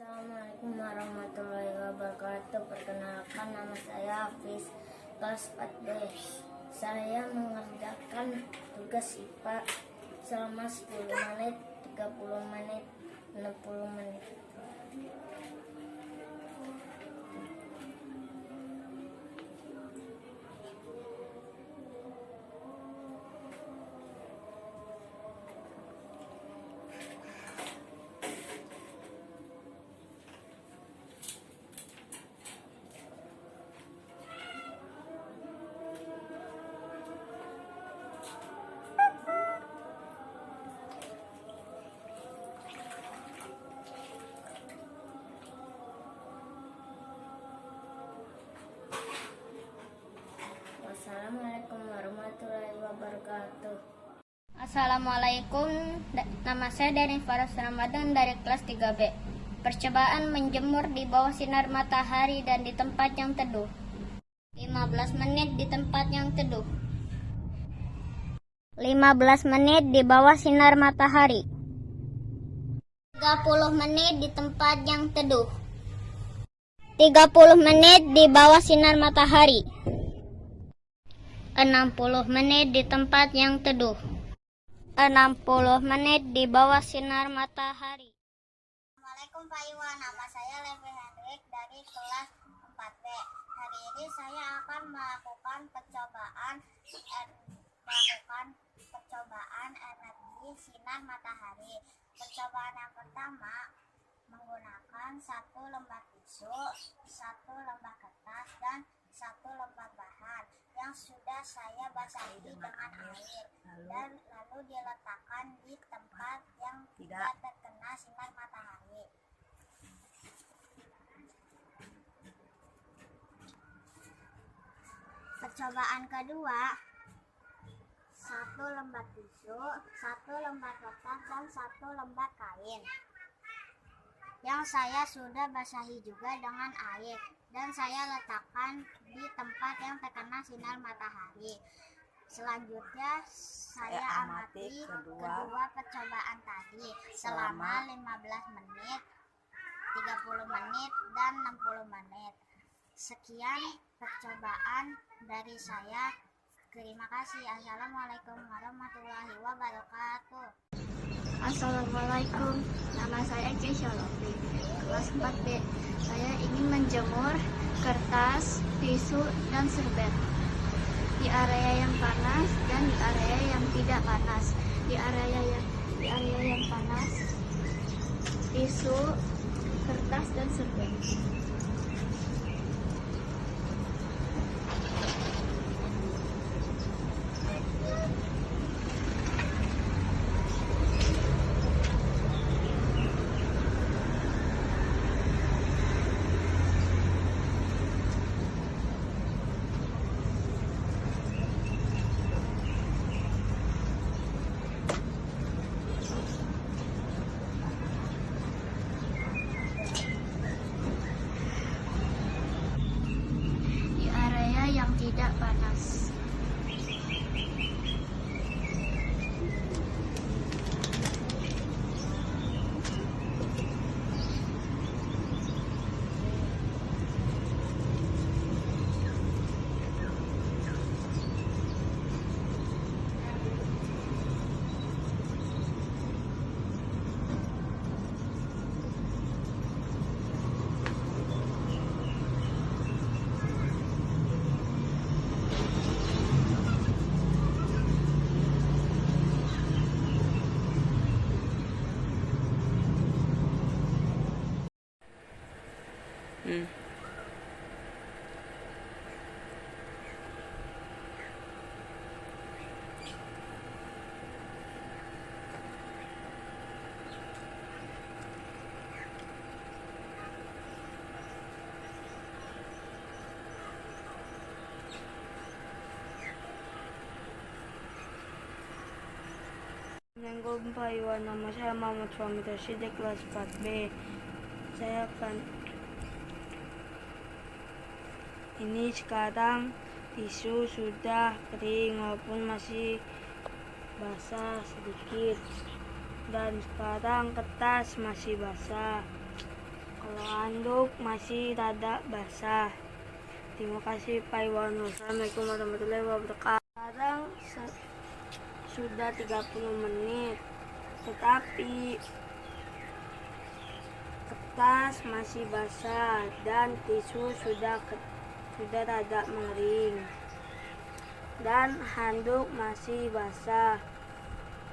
Assalamualaikum warahmatullahi wabarakatuh. Perkenalkan, nama saya Hafiz, kelas 4B. Saya mengerjakan tugas IPA selama 10 menit, 30 menit, 60 menit. Assalamualaikum warahmatullahi wabarakatuh. Assalamualaikum, nama saya Dani Faras Ramadan dari kelas 3B. Percobaan menjemur di bawah sinar matahari dan di tempat yang teduh. 15 menit di tempat yang teduh. 15 menit di bawah sinar matahari. 30 menit di tempat yang teduh. 30 menit di bawah sinar matahari. 60 menit di tempat yang teduh. 60 menit di bawah sinar matahari. Assalamualaikum Pak Iwan, nama saya Levi Hendrik dari kelas 4B. Hari ini saya akan melakukan percobaan energi sinar matahari. Percobaan yang pertama menggunakan 1 lembar tisu, 1 lembar kertas, dan 1 lembar bahan yang sudah saya basahi dengan air dan lalu diletakkan di tempat yang tidak terkena sinar matahari. Percobaan kedua, 1 lembar tisu, 1 lembar kertas, dan 1 lembar kain yang saya sudah basahi juga dengan air dan saya letakkan di tempat yang terkena sinar matahari. Selanjutnya saya amati kedua percobaan tadi selama 15 menit, 30 menit, dan 60 menit. Sekian percobaan dari saya. Terima kasih. Assalamualaikum warahmatullahi wabarakatuh. Assalamualaikum, nama saya Keisha Lofi, kelas 4B. Saya ingin menjemur kertas, tisu, dan serbet di area yang panas dan di area yang tidak panas. Di area yang panas, tisu, kertas, dan serbet. Yang tidak panas. Assalamualaikum Pak Iwan, nama saya Muhammad Fahmi Rashid, kelas 4B. Saya akan ini sekarang tisu sudah kering walaupun masih basah sedikit, dan sekarang kertas masih basah. Kalau handuk masih rada basah. Terima kasih Pak Iwan. Wassalamualaikum warahmatullahi wabarakatuh. Sekarang sudah 30 menit. Tetapi kertas masih basah dan tisu sudah rada mengering. Dan handuk masih basah.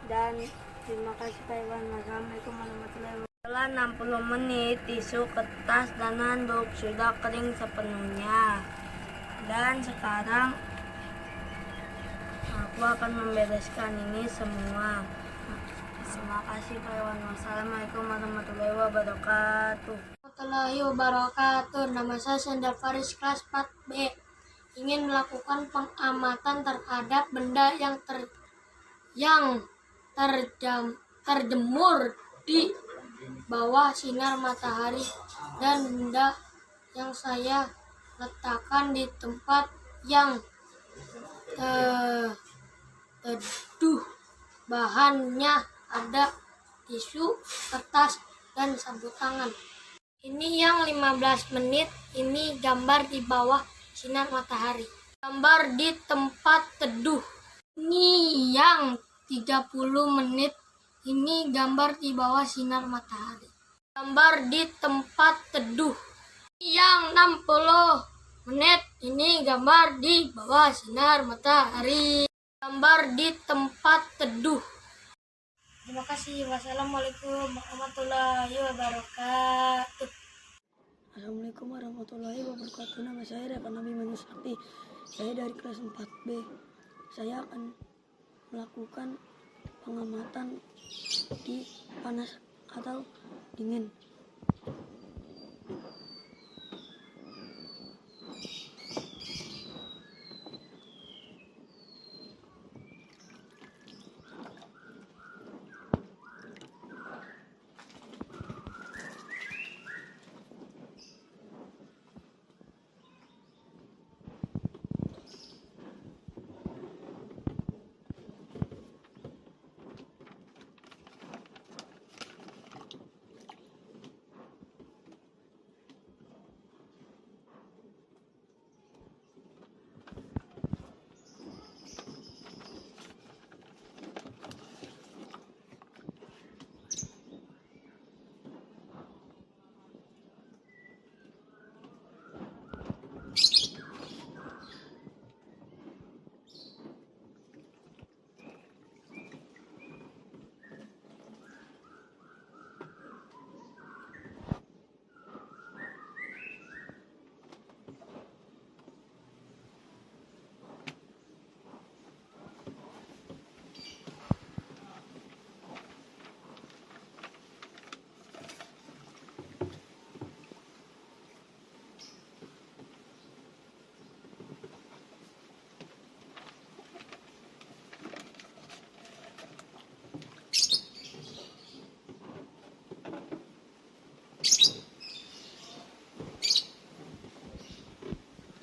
Dan terima kasih Pak Iwan. Wassalamualaikum warahmatullahi wabarakatuh. Setelah 60 menit, tisu, kertas, dan handuk sudah kering sepenuhnya. Dan sekarang aku akan membereskan ini semua. Terima kasih Pak Iwan. Wassalamualaikum warahmatullahi wabarakatuh. Warahmatullahi wabarakatuh. Nama saya Sendal Faris, kelas 4B. Ingin melakukan pengamatan terhadap benda yang terjemur di bawah sinar matahari dan benda yang saya letakkan di tempat yang teduh. Bahannya ada tisu, kertas, dan sabut tangan. Ini yang 15 menit, ini gambar di bawah sinar matahari. Gambar di tempat teduh. Ini yang 30 menit, ini gambar di bawah sinar matahari. Gambar di tempat teduh. Yang 60 menit, ini gambar di bawah sinar matahari. Gambar di tempat teduh. Terima kasih. Wassalamualaikum warahmatullahi wabarakatuh. Assalamualaikum warahmatullahi wabarakatuh. Nama saya Revan Nabi Manusakti. Saya dari kelas 4B. Saya akan melakukan pengamatan di panas atau dingin.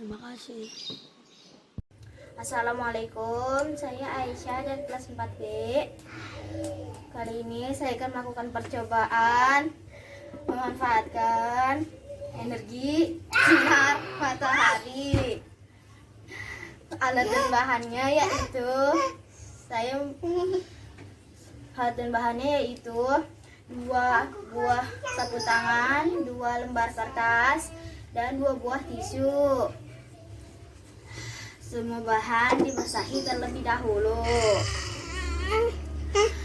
Terima kasih. Assalamualaikum, saya Aisyah dari kelas 4B. Kali ini saya akan melakukan percobaan memanfaatkan energi sinar matahari. Alat dan bahannya yaitu dua buah sapu tangan, 2 lembar kertas, dan 2 buah tisu. Semua bahan dibasahi terlebih dahulu.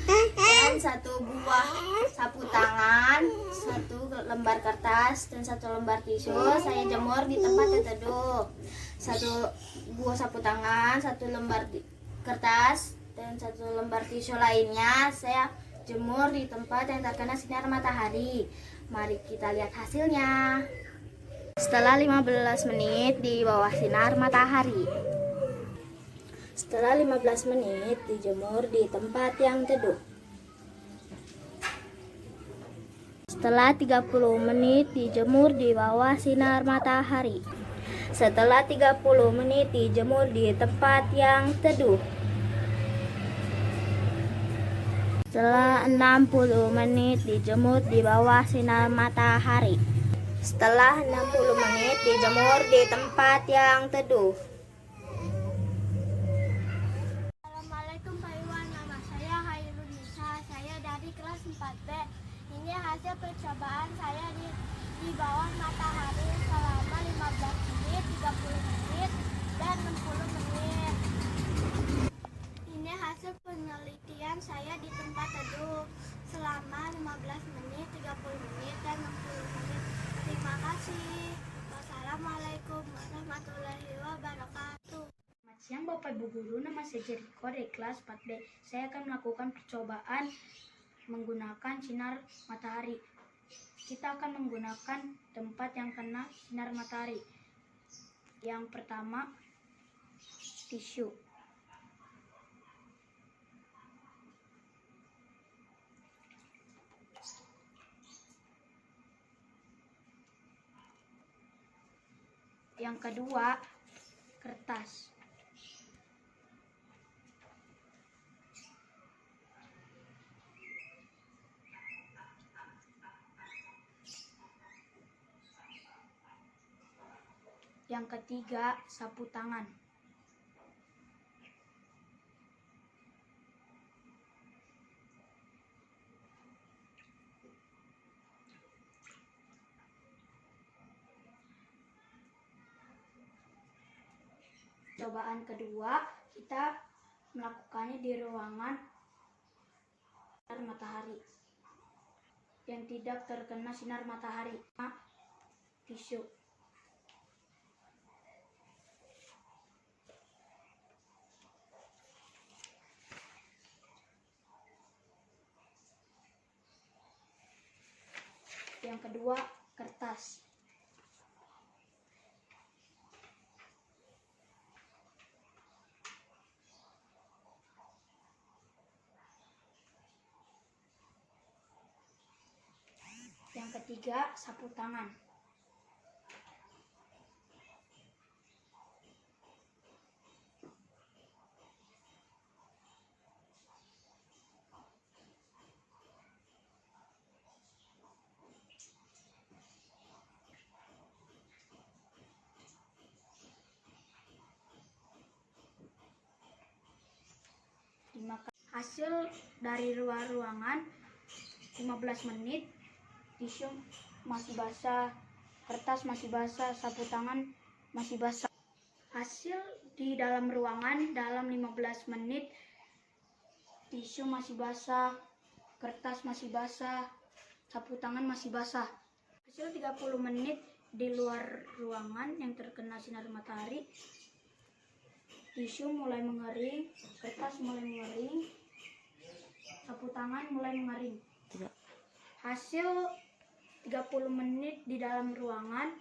Dan 1 buah sapu tangan, 1 lembar kertas, dan 1 lembar tisu saya jemur di tempat yang teduh. 1 buah sapu tangan, 1 lembar kertas, dan 1 lembar tisu lainnya saya jemur di tempat yang terkena sinar matahari. Mari kita lihat hasilnya. Setelah 15 menit di bawah sinar matahari. Setelah 15 menit dijemur di tempat yang teduh. Setelah 30 menit dijemur di bawah sinar matahari. Setelah 30 menit dijemur di tempat yang teduh. Setelah 60 menit dijemur di bawah sinar matahari. Setelah 60 menit dijemur di tempat yang teduh. Assalamualaikum Pak Iwan, nama saya Hairul Nisa, saya dari kelas 4B. Ini hasil percobaan saya di bawah matahari selama 15 menit, 30 menit, dan 60 menit. Ini hasil penelitian saya di tempat teduh selama 15 menit, 30 menit, dan 60 menit. Terima kasih. Wassalamualaikum warahmatullahi wabarakatuh. Selamat siang Bapak Ibu Guru, nama saya Jericho dari kelas 4B. Saya akan melakukan percobaan menggunakan sinar matahari. Kita akan menggunakan tempat yang kena sinar matahari. Yang pertama, tisu. Yang kedua, kertas. Yang ketiga, sapu tangan. Cobaan kedua, kita melakukannya di ruangan sinar matahari yang tidak terkena sinar matahari. Tisu. Yang kedua, kertas. Yang ketiga, sapu tangan. Hasil dari luar ruangan 15 menit, tisu masih basah, kertas masih basah, sapu tangan masih basah. Hasil di dalam ruangan dalam 15 menit, tisu masih basah, kertas masih basah, sapu tangan masih basah. Hasil 30 menit di luar ruangan yang terkena sinar matahari, tisu mulai mengering, kertas mulai mengering, sapu tangan mulai mengering. Hasil 30 menit di dalam ruangan,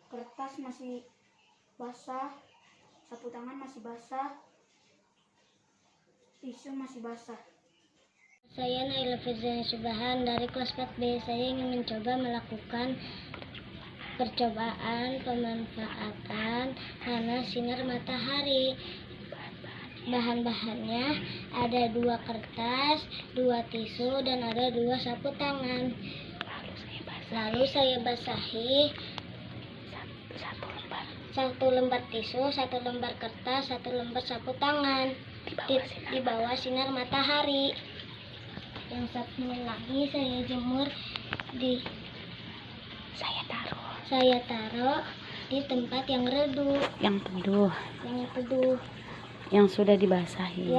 kertas masih basah, sapu tangan masih basah, tisu masih basah. Saya Naila Firzani Subhan dari kelas 4B. Saya ingin mencoba melakukan percobaan pemanfaatan panas sinar matahari. Bahan-bahannya ada 2 kertas, 2 tisu, dan ada 2 sapu tangan. Lalu saya basahi 1 lembar tisu, 1 lembar kertas, 1 lembar sapu tangan di bawah sinar matahari. Yang satunya lagi saya jemur saya taruh di tempat yang redup, yang teduh, yang sudah dibasahi,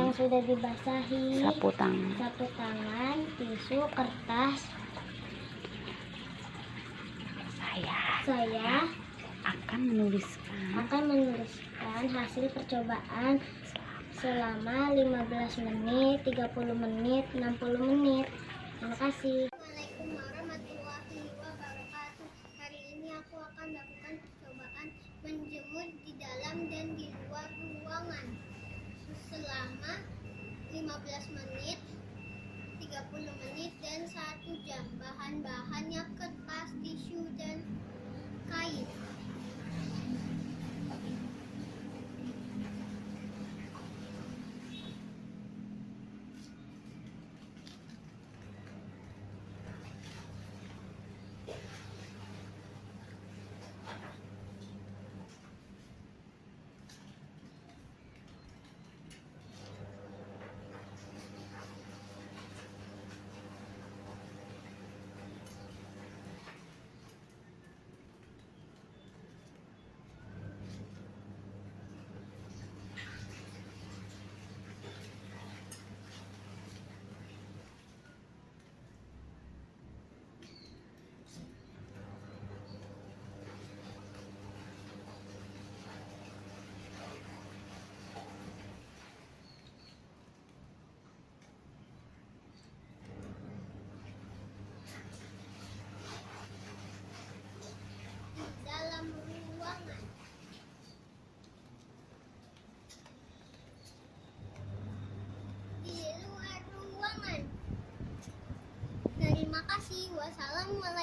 sapu tangan, tisu, kertas. Saya akan menuliskan hasil percobaan selama 15 menit, 30 menit, 60 menit. Terima kasih. Assalamualaikum warahmatullahi wabarakatuh. Hari ini aku akan melakukan percobaan menjemur di dalam dan di luar ruangan selama 15 menit, 30 menit, dan 1 jam. Bahan-bahannya kertas, tisu, dan kain.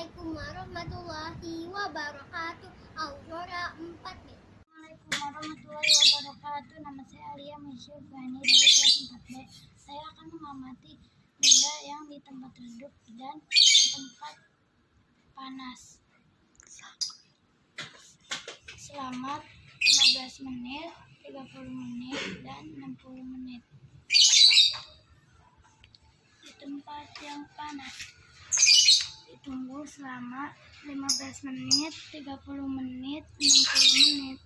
Assalamualaikum warahmatullahi wabarakatuh. Aurora 4B. Assalamualaikum warahmatullahi wabarakatuh. Nama saya Alia Misyufani dari kelas 4B. Saya akan mengamati benda yang di tempat redup dan di tempat panas selama 15 menit, 30 menit, dan 60 menit. Di tempat yang panas ditunggu selama 15 menit, 30 menit, 60 menit.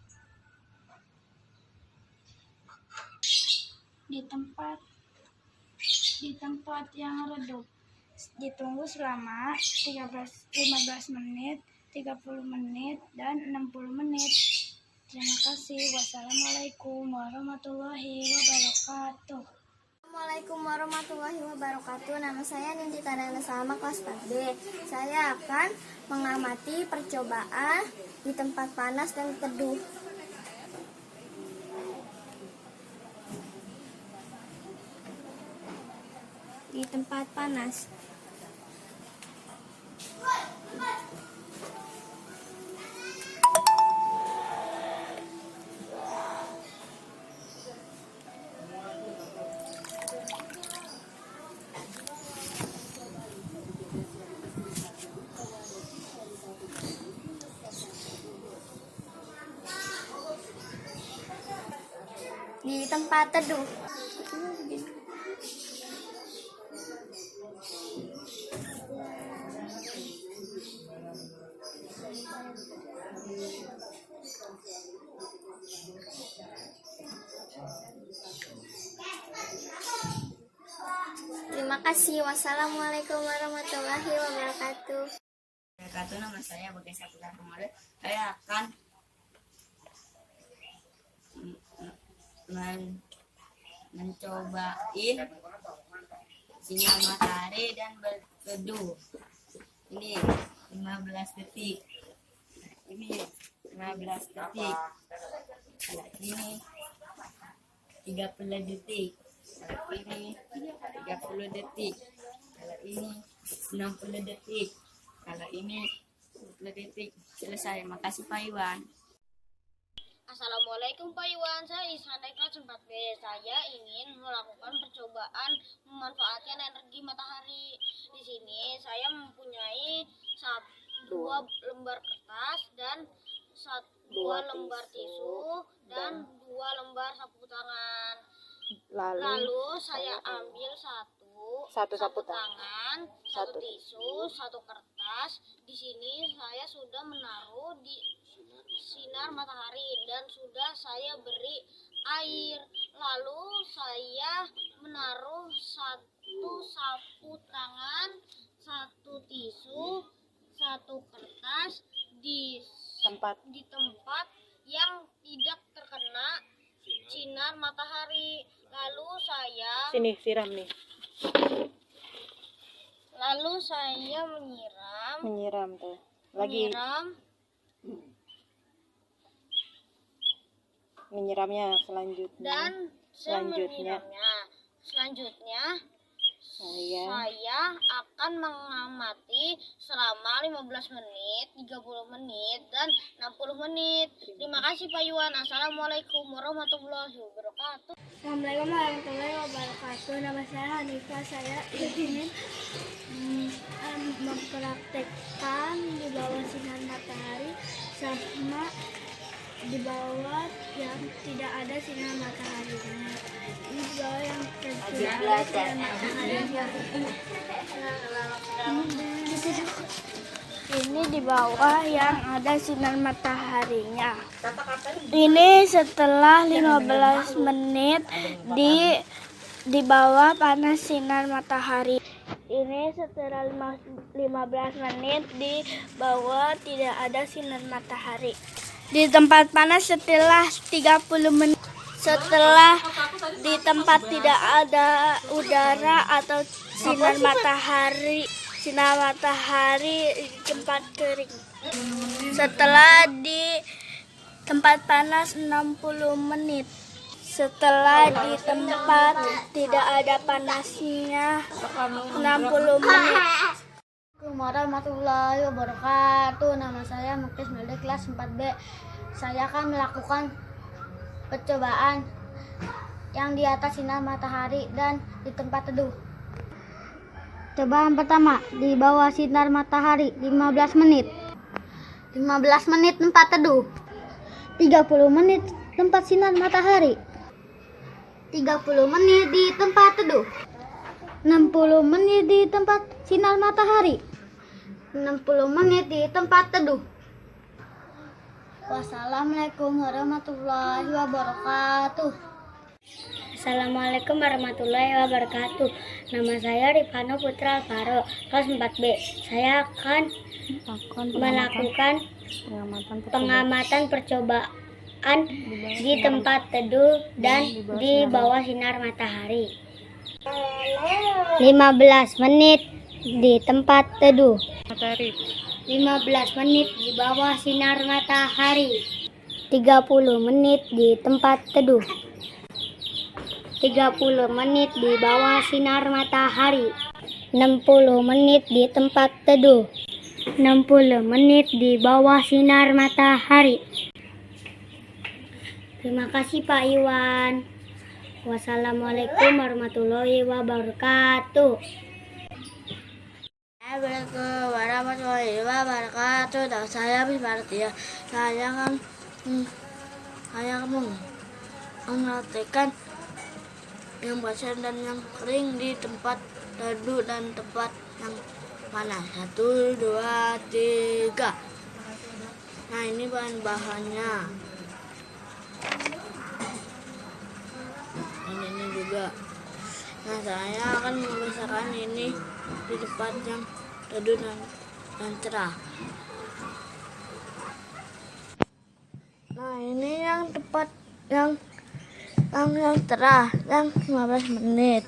Di tempat yang redup ditunggu selama 15 menit, 30 menit, dan 60 menit. Terima kasih. Wassalamualaikum warahmatullahi wabarakatuh. Assalamualaikum warahmatullahi wabarakatuh. Nama saya Nindi Kanana Salma kelas 4B. Saya akan mengamati percobaan di tempat panas dan teduh. Di tempat panas. Di tempat teduh. Terima kasih. Wassalamualaikum warahmatullahi wabarakatuh. Nama saya Bagai Saputra Kemarin. Saya akan mencobain sinar matahari dan berteduh. Ini 15 detik. Ini 15 detik. Kalau ini 30 detik. Kalau ini 30 detik. Kalau ini 60 detik. Kalau ini 10 detik. Selesai. Makasih Pak Iwan. Assalamualaikum Pak Iwan, saya Ihsan dari kelas 4B. Saya ingin melakukan percobaan memanfaatkan energi matahari. Di sini saya mempunyai 2 lembar kertas dan 2 lembar tisu dan 2 lembar sapu tangan. Lalu saya ambil satu sapu tangan, 1 tisu, 1 kertas. Di sini saya sudah menaruh di sinar matahari dan sudah saya beri air. Lalu saya menaruh 1 sapu tangan, 1 tisu, 1 kertas di tempat yang tidak terkena sinar matahari. Lalu saya siram nih. Lalu saya Menyiram tuh. Menyiramnya selanjutnya. Dan selanjutnya saya akan mengamati selama 15 menit, 30 menit, dan 60 menit. Terima kasih Pak Iwan. Assalamualaikum warahmatullahi wabarakatuh. Assalamualaikum warahmatullahi wabarakatuh. Nama saya Hanifah. Saya ingin mempraktekkan di bawah sinar matahari sama di bawah yang tidak ada sinar mataharinya. Di bawah yang tidak ada sinar mataharinya. Ini di bawah yang ada sinar mataharinya. Ini setelah 15 menit di bawah panas sinar matahari. Ini setelah 15 menit di bawah tidak ada sinar matahari. Di tempat panas setelah 30 menit. Setelah di tempat tidak ada udara atau sinar matahari di tempat kering. Setelah di tempat panas 60 menit. Setelah di tempat tidak ada panasnya 60 menit. warahmatullahi wabarakatuh. Nama saya Muklis Naldi, kelas 4B. Saya akan melakukan percobaan yang di atas sinar matahari dan di tempat teduh. Cobaan pertama, di bawah sinar matahari 15 menit. 15 menit tempat teduh. 30 menit tempat sinar matahari. 30 menit di tempat teduh. 60 menit di tempat sinar matahari. 60 menit di tempat teduh. Wassalamualaikum warahmatullahi wabarakatuh. Assalamualaikum warahmatullahi wabarakatuh. Nama saya Rifano Putra Alvaro, kelas 4B. Saya akan melakukan pengamatan percobaan di tempat teduh dan di bawah sinar matahari. 15 menit di tempat teduh. 15 menit di bawah sinar matahari. 30 menit di tempat teduh. 30 menit di bawah sinar matahari. 60 menit di tempat teduh. 60 menit di bawah sinar matahari. Terima kasih Pak Iwan. Wassalamualaikum warahmatullahi wabarakatuh. Assalamualaikum warahmatullahi wabarakatuh. Dan saya Bismartia. Saya akan mengatakan yang basah dan yang kering di tempat teduh dan tempat yang panas. 1, 2, 3. Nah, ini bahan-bahannya. Ini juga. Nah, saya akan membesarkan ini di tempat yang teduh dan cerah. Nah, ini yang tempat yang cerah, yang 15 menit.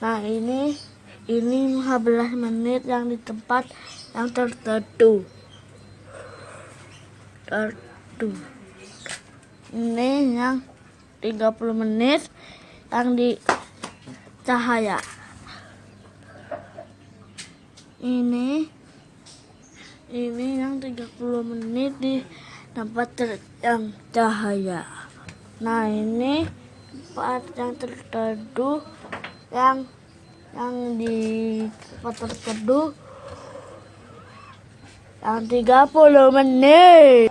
Nah, ini 15 menit yang di tempat yang terteduh. Ini yang 30 menit yang di cahaya. Ini yang 30 menit di tempat yang cahaya. Nah, ini tempat yang terteduh yang di tempat terteduh yang 30 menit.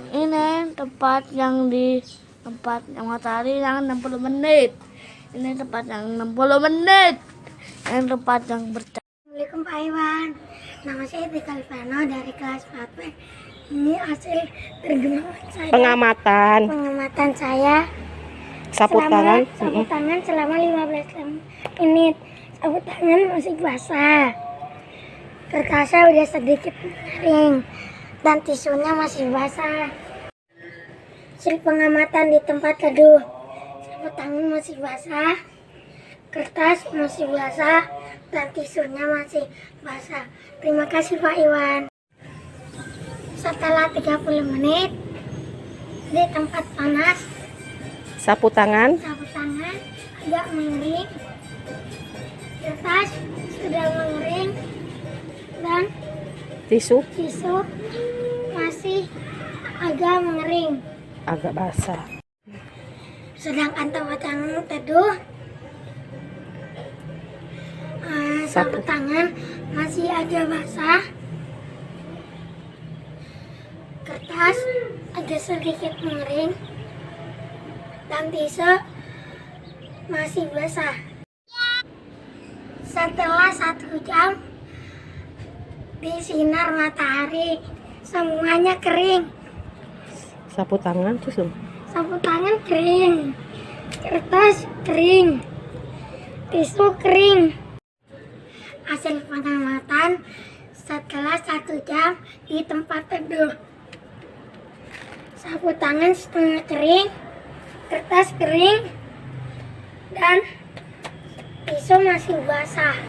Ini tempat yang di tempat yang matahari yang 60 menit. Ini tempat yang 60 menit. Yang tempat yang bercahaya. Assalamualaikum Pak Iwan. Nama saya Tika Livano dari kelas 4B. Ini hasil pengamatan saya. Sapu tangan selama 15 menit. Sapu tangan masih basah. Kertasnya udah sedikit kering dan tisunya masih basah. Hasil pengamatan di tempat teduh. Sapu tangan masih basah. Kertas masih basah dan tisunya masih basah. Terima kasih Pak Iwan. Setelah 30 menit di tempat panas, Sapu tangan agak mengering, kertas sudah mengering, dan tisu masih agak mengering. agak basah. Sedangkan tempat yang teduh, sapu tangan masih agak basah, kertas agak sedikit mengering, dan tisu masih basah. Setelah 1 jam di sinar matahari, semuanya kering. Sapu tangan tisu. Sapu tangan kering, kertas kering, tisu kering. Hasil pengamatan setelah 1 jam di tempat teduh. Sapu tangan setengah kering, kertas kering, dan tisu masih basah.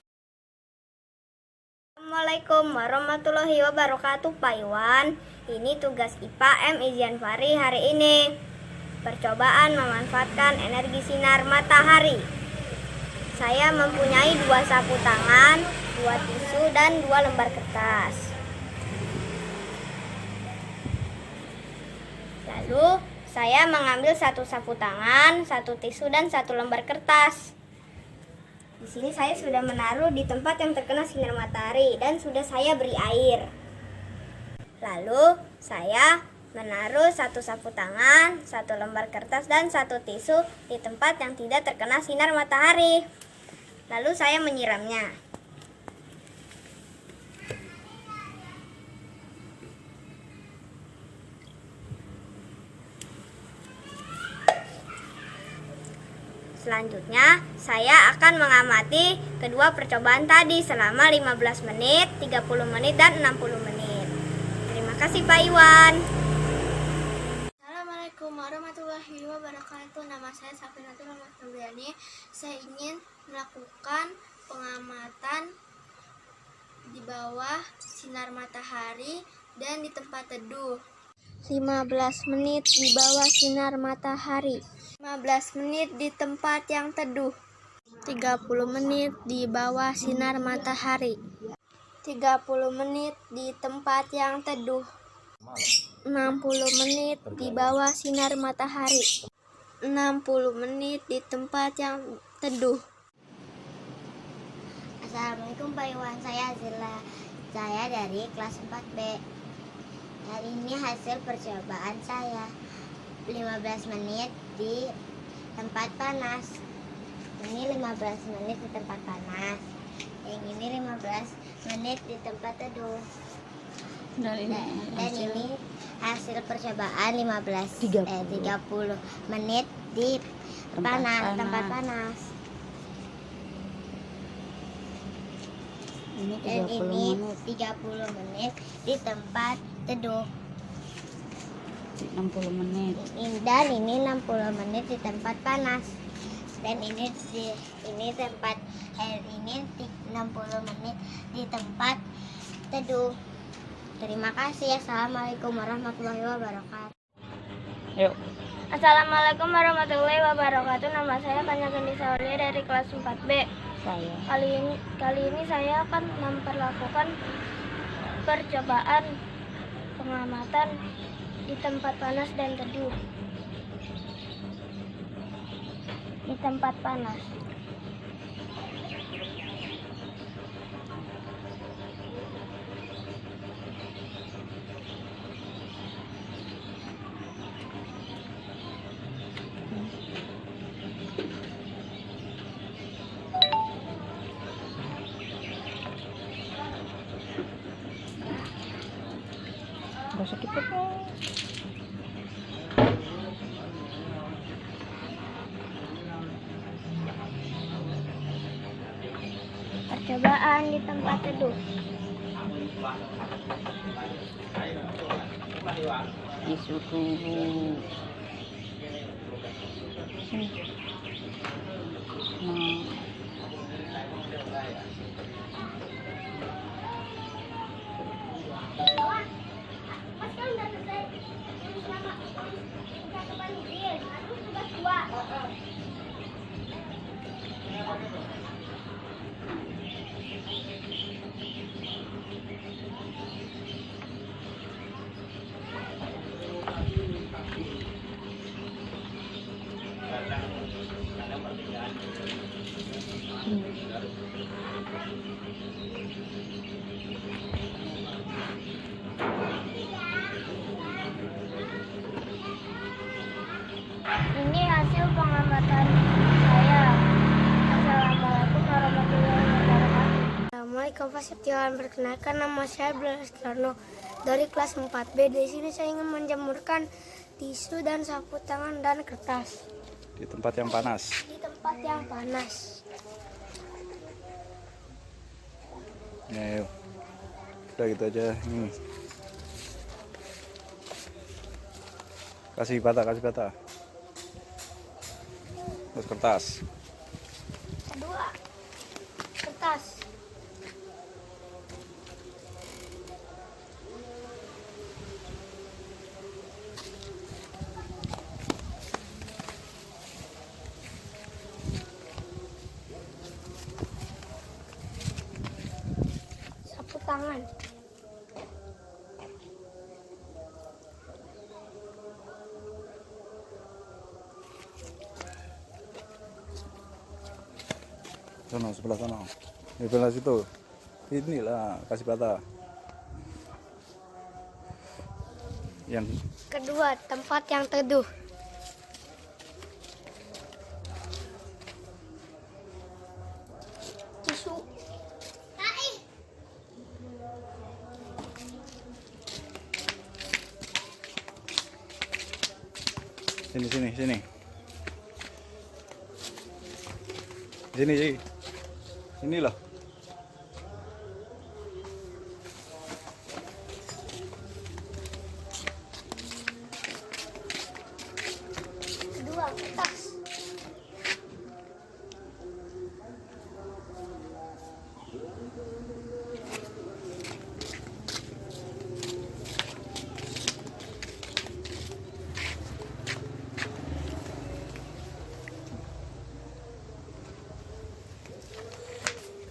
Assalamualaikum warahmatullahi wabarakatuh Pak Iwan. Ini tugas IPA M Izian Fari hari ini. percobaan memanfaatkan energi sinar matahari. Saya mempunyai 2 sapu tangan, 2 tisu, dan 2 lembar kertas. Lalu, saya mengambil 1 sapu tangan, 1 tisu, dan 1 lembar kertas. Di sini saya sudah menaruh di tempat yang terkena sinar matahari dan sudah saya beri air. Lalu, saya menaruh 1 sapu tangan, 1 lembar kertas, dan 1 tisu di tempat yang tidak terkena sinar matahari. Lalu saya menyiramnya. Selanjutnya, saya akan mengamati kedua percobaan tadi selama 15 menit, 30 menit, dan 60 menit. Terima kasih Pak Iwan. Assalamualaikum warahmatullahi wabarakatuh. Nama saya Safinatul Mahmudiani. Saya ingin melakukan pengamatan di bawah sinar matahari dan di tempat teduh. 15 menit di bawah sinar matahari. 15 menit di tempat yang teduh. 30 menit di bawah sinar matahari. 30 menit di tempat yang teduh. 60 menit di bawah sinar matahari. 60 menit di tempat yang teduh. Assalamualaikum Pak Iwan, saya Azila. Saya dari kelas 4B. Dan ini hasil percobaan saya. 15 menit di tempat panas. Ini 15 menit di tempat panas. Yang ini 15 menit di tempat teduh. Dan ini hasil percobaan 30 menit di tempat panas. Dan ini 30 menit di tempat teduh. 60 menit. Dan ini 60 menit di tempat panas. Dan ini 60 menit di tempat teduh. Terima kasih. Assalamualaikum warahmatullahi wabarakatuh. Yuk. Assalamualaikum warahmatullahi wabarakatuh. Nama saya Kanya Gendisa Aulia dari kelas 4B. Saya. Kali ini saya akan memperlakukan percobaan pengamatan di tempat panas dan teduh. Di tempat panas. Gak sakit apa? Percobaan di tempat teduh. Disuruh. Ini hasil pengamatan saya. Assalamualaikum warahmatullahi wabarakatuh. Assalamualaikum Pak Setiawan. Perkenalkan, nama saya Blas Karno dari kelas 4B. Di sini saya ingin menjemurkan tisu dan sapu tangan dan kertas di tempat yang panas. di tempat yang panas. Ya, yuk. Udah gitu aja. Kasih bata. Terus kertas. Kedua, kertas. tangan. Sono, sebelah sana. Di sebelah situ. Inilah kasih patah. Yang Kedua, tempat yang teduh. Tisu. sini. Sini. Sini loh. Kedua, kertas.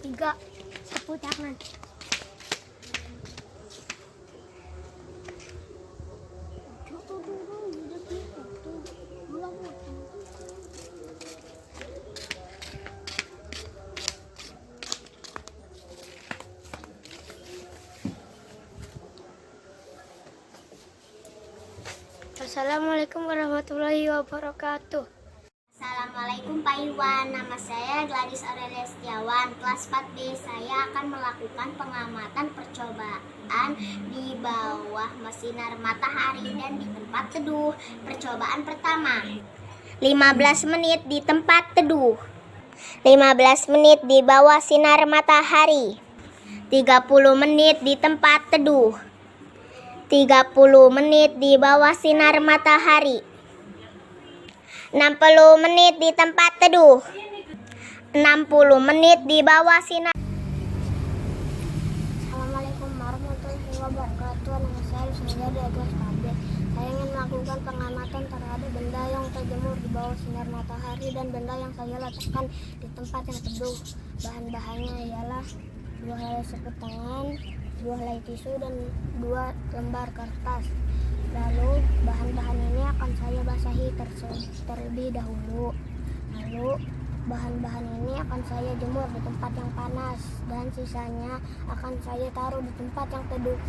Tiga, sapu tangan. Assalamualaikum warahmatullahi wabarakatuh. Assalamualaikum Pak Iwan, nama saya Gladys Aurelia Setiawan, kelas 4B. Saya akan melakukan pengamatan percobaan di bawah sinar matahari dan di tempat teduh. Percobaan pertama, 15 menit di tempat teduh, 15 menit di bawah sinar matahari, 30 menit di tempat teduh, 30 menit di bawah sinar matahari, 60 menit di tempat teduh, 60 menit di bawah sinar. Assalamualaikum warahmatullahi wabarakatuh. Nama saya Lusanjaya dari kelas 4B. Saya ingin melakukan pengamatan terhadap benda yang terjemur di bawah sinar matahari dan benda yang saya letakkan di tempat yang teduh. Bahan-bahannya ialah 2 helai sapu tangan, 2 helai tisu, dan 2 lembar kertas. Lalu bahan-bahan ini akan saya basahi terlebih dahulu. Lalu bahan-bahan ini akan saya jemur di tempat yang panas dan sisanya akan saya taruh di tempat yang teduh.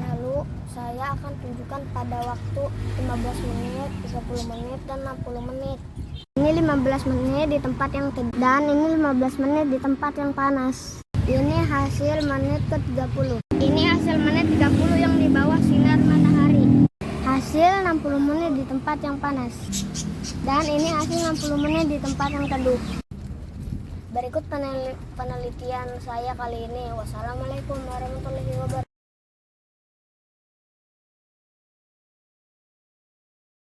Lalu saya akan tunjukkan pada waktu 15 menit, 30 menit, dan 60 menit. Ini 15 menit di tempat yang teduh dan ini 15 menit di tempat yang panas. Ini hasil menit ke-30. Ini hasil menit 30 yang di bawah sinar matahari. Hasil 60 menit di tempat yang panas. Dan ini hasil 60 menit di tempat yang teduh. Berikut penelitian saya kali ini. Wassalamualaikum warahmatullahi wabarakatuh.